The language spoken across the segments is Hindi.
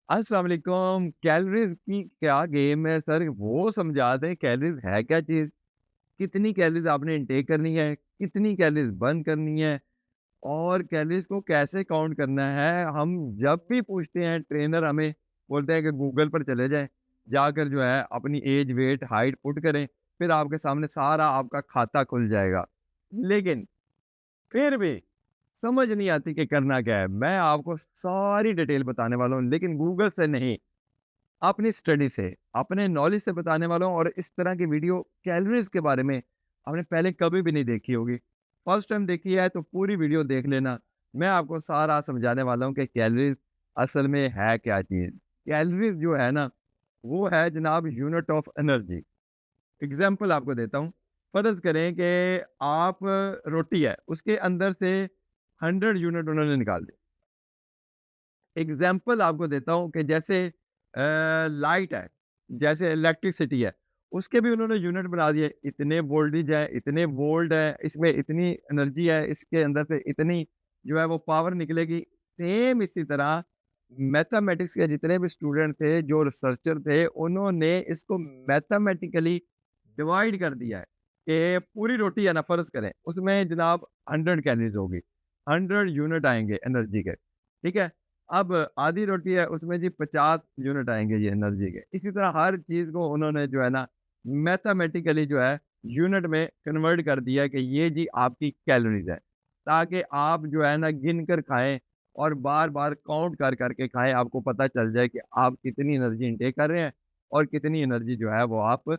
अस्सलाम वालेकुम। कैलोरीज़ की क्या गेम है सर? वो समझा दें कैलोरीज़ है क्या चीज़? कितनी कैलोरीज़ आपने इनटेक करनी है? कितनी कैलोरीज़ बर्न करनी है? और कैलोरीज़ को कैसे काउंट करना है? हम जब भी पूछते हैं ट्रेनर हमें बोलते हैं कि गूगल पर चले जाएँ, जाकर जो है अपनी ऐज, वेट, हाइट पुट करें, फिर आपके सामने सारा आपका खाता खुल जाएगा। लेकिन फिर भी समझ नहीं आती कि करना क्या है। मैं आपको सारी डिटेल बताने वाला हूँ, लेकिन गूगल से नहीं। अपनी स्टडी से, अपने नॉलेज से बताने वाला हूँ और इस तरह की वीडियो कैलोरीज़ के बारे में आपने पहले कभी भी नहीं देखी होगी। फर्स्ट टाइम देखी है तो पूरी वीडियो देख लेना। मैं आपको सारा समझाने वाला हूँ कि कैलोरीज़ असल में है क्या चीज़? कैलोरीज़ जो है ना, वो है जनाब यूनिट ऑफ एनर्जी। एग्ज़ाम्पल आपको देता हूँ। फ़र्ज़ करें कि आप रोटी है, उसके अंदर से 100 यूनिट उन्होंने निकाल दी। एग्ज़ाम्पल आपको देता हूँ कि जैसे लाइट है, जैसे इलेक्ट्रिसिटी है, उसके भी उन्होंने यूनिट बना दिए, इतने वोल्टेज है, इतने वोल्ट है, इसमें इतनी एनर्जी है, इसके अंदर से इतनी जो है वो पावर निकलेगी। सेम इसी तरह मैथमेटिक्स के जितने भी स्टूडेंट थे, जो रिसर्चर थे, उन्होंने इसको मैथमेटिकली डिवाइड कर दिया है कि पूरी रोटी है ना फ़र्ज़ करें, उसमें जनाब 100 कैलोरीज़ होगी, 100 यूनिट आएँगे एनर्जी के, ठीक है? अब आधी रोटी है उसमें जी 50 यूनिट आएँगे ये एनर्जी के। इसी तरह हर चीज़ को उन्होंने जो है ना मैथमेटिकली जो है यूनिट में कन्वर्ट कर दिया है कि ये जी आपकी कैलोरीज़ है। ताकि आप जो है ना गिन कर खाएँ और बार-बार काउंट कर के खाएँ, आपको पता चल जाए कि आप कितनी एनर्जी इनटेक कर रहे हैं और कितनी एनर्जी जो है वो आप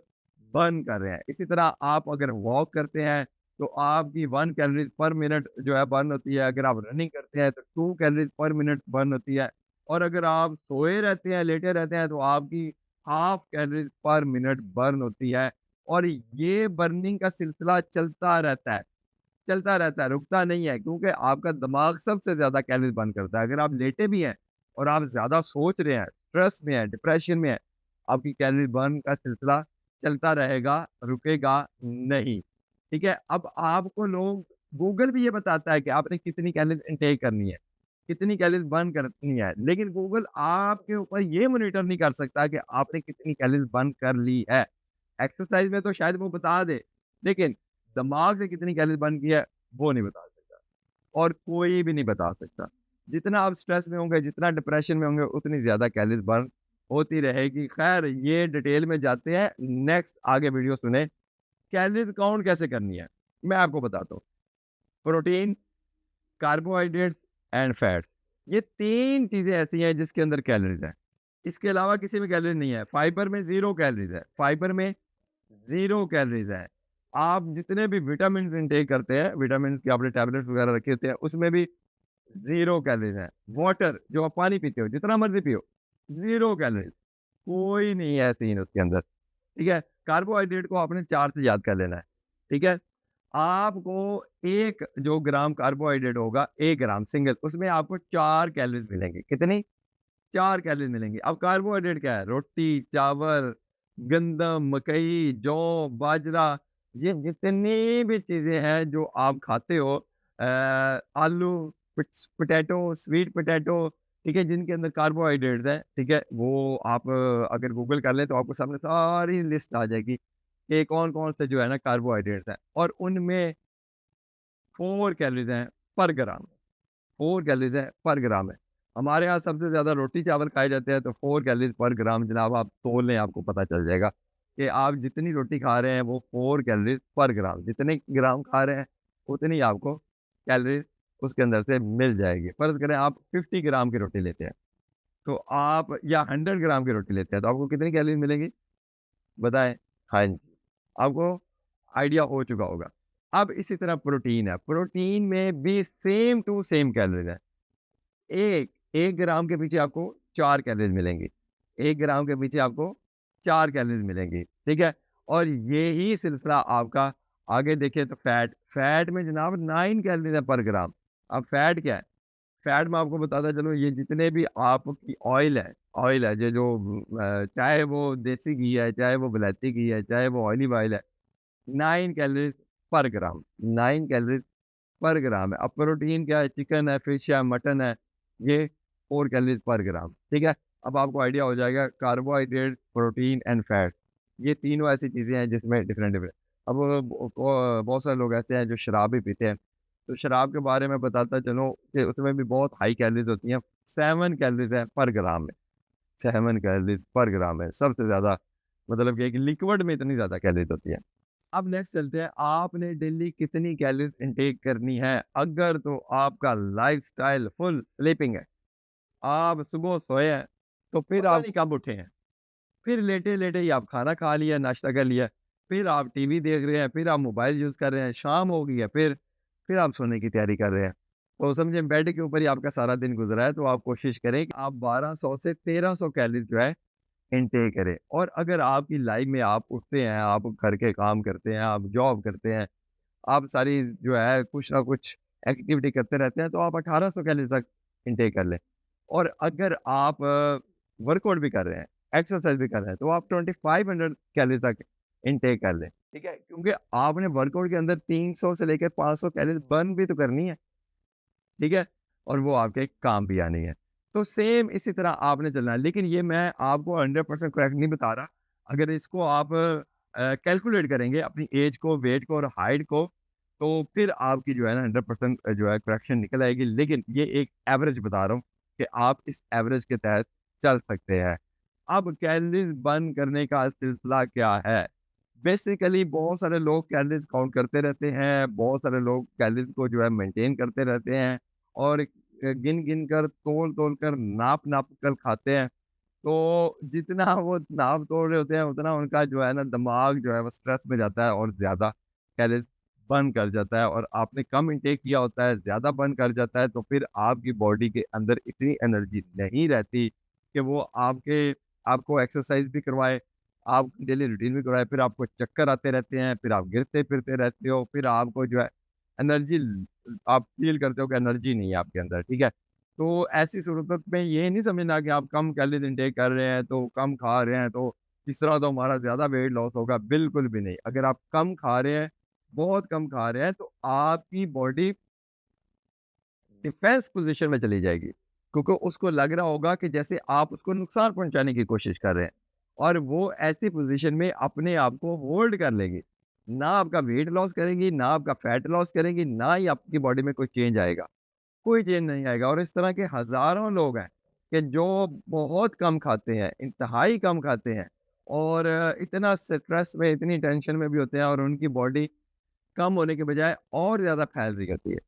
बर्न कर रहे हैं। इसी तरह आप अगर वॉक करते हैं तो आपकी 1 कैलोरीज़ पर मिनट जो है बर्न होती है। अगर आप रनिंग करते हैं तो 2 कैलोरीज़ पर मिनट बर्न होती है और अगर आप सोए रहते हैं, लेटे रहते हैं तो आपकी हाफ कैलोरीज़ पर मिनट बर्न होती है और ये बर्निंग का सिलसिला चलता रहता है, रुकता नहीं है क्योंकि आपका दिमाग सबसे ज़्यादा कैलोरीज़ बर्न करता है। अगर आप लेटे भी हैं और आप ज़्यादा सोच रहे हैं, स्ट्रेस में हैं, डिप्रेशन में हैं, आपकी कैलोरी बर्न का सिलसिला चलता रहेगा, रुकेगा नहीं। ठीक है? अब आपको लोग गूगल भी ये बताता है कि आपने कितनी कैलोरीज़ इनटेक करनी है, कितनी कैलोरीज़ बर्न करनी है, लेकिन गूगल आपके ऊपर ये मॉनिटर नहीं कर सकता कि आपने कितनी कैलोरीज़ बर्न कर ली है। एक्सरसाइज़ में तो शायद वो बता दे, लेकिन दिमाग से कितनी कैलोरीज़ बर्न की है, वो नहीं बता सकता और कोई भी नहीं बता सकता। जितना आप स्ट्रेस में होंगे, जितना डिप्रेशन में होंगे, उतनी ज़्यादा कैलोरीज़ बर्न होती रहेगी। खैर ये डिटेल में जाते हैं, नेक्स्ट आगे वीडियो सुनें। कैलोरीज़ काउंट कैसे करनी है? मैं आपको बताता हूँ। प्रोटीन, कार्बोहाइड्रेट्स एंड फैट्स ये 3 चीज़ें ऐसी हैं जिसके अंदर कैलोरीज़ हैं। इसके अलावा किसी में कैलोरी नहीं है। फाइबर में 0 कैलोरीज़ है। फाइबर में 0 कैलोरीज़ है। आप जितने भी विटामिन्स इनटेक करते हैं, विटामिन्स की आपने टैबलेट्स वगैरह रखे होते हैं, उसमें भी 0 कैलोरीज़ है। वाटर जो आप पानी पीते हो, जितना मर्ज़ी पियो, 0 कैलोरीज़ कोई नहीं है सीन उसके अंदर, ठीक है? कार्बोहाइड्रेट को आपने 4 से याद कर लेना है, ठीक है? आपको 1 जो ग्राम कार्बोहाइड्रेट होगा, 1 ग्राम सिंगल, उसमें आपको 4 कैलोरीज़ मिलेंगी। कितनी? 4 कैलोरी मिलेंगी। अब कार्बोहाइड्रेट क्या है? रोटी, चावल, गंदम, मकई, जौ, बाजरा, ये जितनी भी चीज़ें हैं जो आप खाते हो आलू, पोटैटो, स्वीट पोटैटो, ठीक है? जिनके अंदर कार्बोहाइड्रेट्स हैं, ठीक है? वो आप अगर गूगल कर लें तो आपको सामने सारी लिस्ट आ जाएगी कि कौन-कौन से जो है ना कार्बोहाइड्रेट्स हैं और उनमें 4 कैलोरीज़ हैं पर ग्राम। 4 कैलोरीज़ है पर ग्राम है। हमारे यहाँ सबसे ज़्यादा रोटी-चावल खाए जाते हैं तो 4 कैलोरीज़ पर ग्राम जनाब आप तोल लें आपको पता चल जाएगा, कि आप जितनी रोटी खा रहे हैं वो 4 कैलोरीज़ पर ग्राम, जितने ग्राम खा रहे हैं उतनी आपको कैलोरीज़ उसके अंदर से मिल जाएगी। फ़र्ज़ करें आप 50 ग्राम की रोटी लेते हैं, तो आप या 100 ग्राम की रोटी लेते हैं तो आपको कितनी कैलोरीज़ मिलेंगी? बताएँ? हाँ जी, आपको आइडिया हो चुका होगा। अब इसी तरह प्रोटीन है, प्रोटीन में भी सेम टू सेम कैलोरीज़ है। 1 ग्राम के पीछे आपको 4 कैलोरीज़ मिलेंगी। 1 ग्राम के पीछे आपको 4 कैलोरीज़ मिलेंगी, ठीक है? और यही सिलसिला आपका आगे देखें तो फैट में जनाब 9 कैलोरीज़ है पर ग्राम। अब फैट क्या है? फैट मैं आपको बताता चलूँ ये जितने भी आपकी ऑयल है ये जो चाहे वो देसी घी है, चाहे वो विलायती घी है, चाहे वो ऑलिव ऑयल है, 9 कैलोरीज़ पर ग्राम, 9 कैलोरीज़ पर ग्राम है। अब प्रोटीन क्या है? चिकन है, फिश है, मटन है, ये 4 कैलोरीज़ पर ग्राम, ठीक है? अब आपको आइडिया हो जाएगा कार्बोहाइड्रेट, प्रोटीन एंड फैट, ये तीनों ऐसी चीज़ें हैं जिसमें डिफरेंट डिफरेंट। अब बहुत सारे लोग ऐसे हैं जो शराब भी पीते हैं, तो शराब के बारे में बताता चलूँ कि उसमें भी बहुत हाई कैलोरीज़ होती हैं, 7 कैलोरीज़ है पर ग्राम में, 7 कैलोरीज़ पर ग्राम है, सबसे ज़्यादा मतलब कि एक लिक्विड में इतनी ज़्यादा कैलोरीज़ होती है। अब नेक्स्ट चलते हैं, आपने डेली कितनी कैलोरीज़ इनटेक करनी है? अगर तो आपका लाइफ़स्टाइल फुल स्लीपिंग है, आप सुबह सोए हैं, तो फिर पता आप नहीं कब उठे हैं। फिर लेटे-लेटे ही आप खाना खा लिया, नाश्ता कर लिया, फिर आप टीवी देख रहे हैं, फिर आप मोबाइल यूज़ कर रहे हैं, शाम हो गई है, फिर आप सोने की तैयारी कर रहे हैं। तो समझिए बेड के ऊपर ही आपका सारा दिन गुज़रा है, तो आप कोशिश करें कि आप 1200 से 1300 कैलोरीज़ जो है इनटेक करें। और अगर आपकी लाइफ़ में आप उठते हैं, आप घर के काम करते हैं, आप जॉब करते हैं, आप सारी जो है कुछ ना कुछ एक्टिविटी करते रहते हैं, तो आप 1800 कैलोरी तक इनटेक कर लें। और अगर आप वर्कआउट भी कर रहे हैं, एक्सरसाइज़ भी कर रहे हैं, तो आप 2500 कैलोरी तक इनटेक कर लें, ठीक है? क्योंकि आपने वर्कआउट के अंदर 300 से लेकर 500 कैलोरी बर्न भी तो करनी है, ठीक है? और वो आपके काम भी आनी है। तो सेम इसी तरह आपने चलना है, लेकिन ये मैं आपको 100% करेक्ट नहीं बता रहा। अगर इसको आप कैलकुलेट करेंगे अपनी ऐज को, वेट को और हाइट को, तो फिर आपकी जो है ना 100% जो है करेक्शन निकल आएगी। लेकिन ये एक एवरेज बता रहा हूँ कि आप इस एवरेज के तहत चल सकते हैं। अब कैलोरीज़ बर्न करने का सिलसिला क्या है? बेसिकली बहुत सारे लोग कैलोरीज़ काउंट करते रहते हैं, बहुत सारे लोग कैलोरीज़ को जो है मेंटेन करते रहते हैं और गिन-गिन कर, तोल-तोल कर, नाप-नाप कर खाते हैं। तो जितना वो नाप-तोल रहे होते हैं, उतना उनका जो है ना दिमाग जो है वो स्ट्रेस में जाता है और ज़्यादा कैलोरीज़ बर्न कर जाता है और आपने कम इंटेक किया होता है, ज़्यादा बर्न कर जाता है, तो फिर आपकी बॉडी के अंदर इतनी एनर्जी नहीं रहती कि वो आपको एक्सरसाइज़ भी करवाए, आप डेली रूटीन भी करवाए, फिर आपको चक्कर आते रहते हैं, फिर आप गिरते-फिरते रहते हो, फिर आपको जो है एनर्जी आप फ़ील करते हो कि एनर्जी नहीं है आपके अंदर, ठीक है? तो ऐसी सूरत में ये नहीं समझना कि आप कम कैलोरीज़ इनटेक कर रहे हैं, तो कम खा रहे हैं, तो इस तरह तो हमारा ज़्यादा वेट लॉस होगा, बिल्कुल भी नहीं। अगर आप कम खा रहे हैं, बहुत कम खा रहे हैं, तो आपकी बॉडी डिफेंस पोज़ीशन में चली जाएगी, क्योंकि उसको लग रहा होगा कि जैसे आप उसको नुकसान पहुँचाने की कोशिश कर रहे हैं और वो ऐसी पोज़ीशन में अपने आप को होल्ड कर लेगी। ना आपका वेट लॉस करेंगी, ना आपका फैट लॉस करेंगी, ना ही आपकी बॉडी में कोई चेंज आएगा। कोई चेंज नहीं आएगा और इस तरह के हज़ारों लोग हैं कि जो बहुत कम खाते हैं, इंतहाई कम खाते हैं और इतना स्ट्रेस में, इतनी टेंशन में भी होते हैं और उनकी बॉडी कम होने के बजाय और ज़्यादा फैल रही होती है।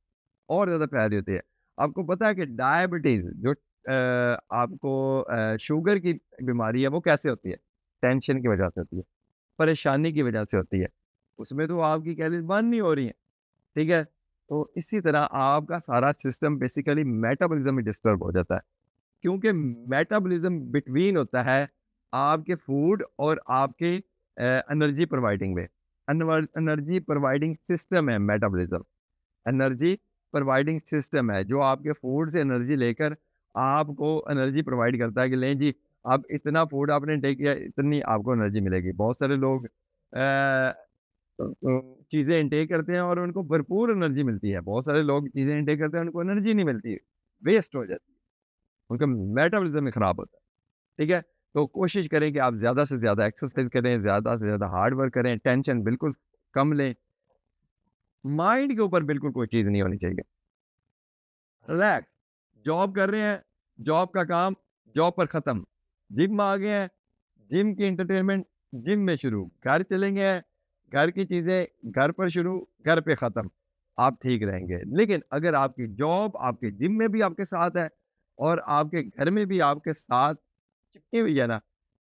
और ज़्यादा प्यारी होती है। आपको पता है कि डायबिटीज़ जो आपको शुगर की बीमारी है वो कैसे होती है? टेंशन की वजह से होती है, परेशानी की वजह से होती है। उसमें तो आपकी कैलोरीज़ बर्न नहीं हो रही हैं, ठीक है? तो इसी तरह आपका सारा सिस्टम बेसिकली मेटाबॉलिज़्म में डिस्टर्ब हो जाता है। क्योंकि मेटाबॉलिज़्म बिटवीन होता है आपके फूड और आपके एनर्जी प्रोवाइडिंग में। एनर्जी प्रोवाइडिंग सिस्टम है मेटाबॉलिज़्म। एनर्जी प्रोवाइडिंग सिस्टम है, जो आपके फूड से एनर्जी लेकर आपको एनर्जी प्रोवाइड करता है कि लें जी, आप इतना फूड आपने टेक किया, इतनी आपको एनर्जी मिलेगी। बहुत सारे लोग चीज़ें इनटेक करते हैं और उनको भरपूर एनर्जी मिलती है। बहुत सारे लोग चीज़ें इनटेक करते हैं, उनको एनर्जी नहीं मिलती, वेस्ट हो जाती है, उनका मेटाबॉलिज़्म ही खराब होता है, ठीक है? तो कोशिश करें कि आप ज़्यादा से ज़्यादा एक्सरसाइज़ करें, ज़्यादा से ज़्यादा हार्ड वर्क करें, टेंशन बिल्कुल कम लें, माइंड के ऊपर बिल्कुल कोई चीज़ नहीं होनी चाहिए। रिलैक्स, जॉब कर रहे हैं, जॉब का काम जॉब पर ख़त्म। जिम आ गए हैं, जिम की एंटरटेनमेंट जिम में शुरू। घर चलेंगे, घर की चीज़ें घर पर शुरू, घर पे ख़त्म। आप ठीक रहेंगे। लेकिन अगर आपकी जॉब आपके जिम में भी आपके साथ है और आपके घर में भी आपके साथ चिपकी हुई है ना,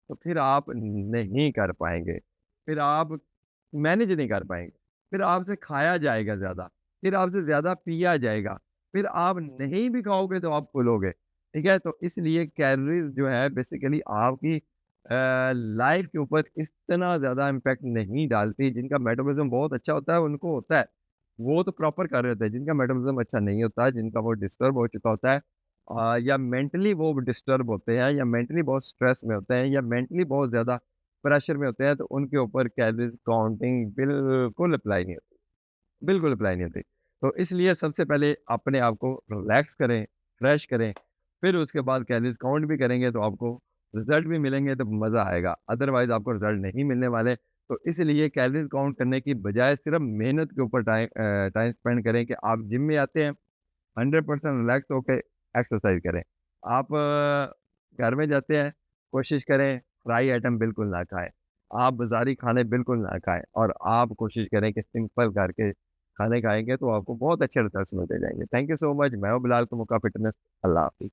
तो फिर आप नहीं कर पाएँगे। फिर आप मैनेज नहीं कर पाएँगे। फिर आपसे खाया जाएगा ज़्यादा, फिर आपसे ज़्यादा पिया जाएगा। फिर आप नहीं भी खाओगे तो आप फूलोगे, ठीक है? तो इसलिए कैलोरीज़ जो है बेसिकली आपकी लाइफ़ के ऊपर इतना ज़्यादा इम्पैक्ट नहीं डालती। जिनका मेटाबॉलिज़्म बहुत अच्छा होता है, उनको होता है। वो तो प्रॉपर कर रहे होते हैं, जिनका मेटाबॉलिज़्म अच्छा नहीं होता है, जिनका वो डिस्टर्ब हो चुका होता है या मेंटली वो डिस्टर्ब होते हैं या मेंटली बहुत स्ट्रेस में होते हैं या मेंटली बहुत ज़्यादा प्रेशर में होते हैं, तो उनके ऊपर कैलोरीज़ काउंटिंग बिल्कुल अप्लाई नहीं होती। बिल्कुल अप्लाई नहीं होती। तो इसलिए सबसे पहले अपने आप को रिलैक्स करें, फ्रेश करें, फिर उसके बाद कैलोरीज़ काउंट भी करेंगे तो आपको रिज़ल्ट भी मिलेंगे तो मज़ा आएगा, अदरवाइज़ आपको रिज़ल्ट नहीं मिलने वाले। तो इसलिए कैलोरीज़ काउंट करने की बजाय सिर्फ़ मेहनत के ऊपर टाइम स्पेंड करें कि आप जिम में आते हैं 100% रिलैक्स होके एक्सरसाइज़ करें। आप घर में जाते हैं, कोशिश करें फ्राई आइटम बिल्कुल ना खाएँ। आप बाज़ारी खाने बिल्कुल ना खाएँ और आप कोशिश करें कि सिंपल घर के खाने खाएँगे तो आपको बहुत अच्छे रिज़ल्ट्स मिलते जाएँगे। Thank you so much. मैं हूँ बिलाल कुमुक्का फिटनेस। अल्लाह हाफ़िज़।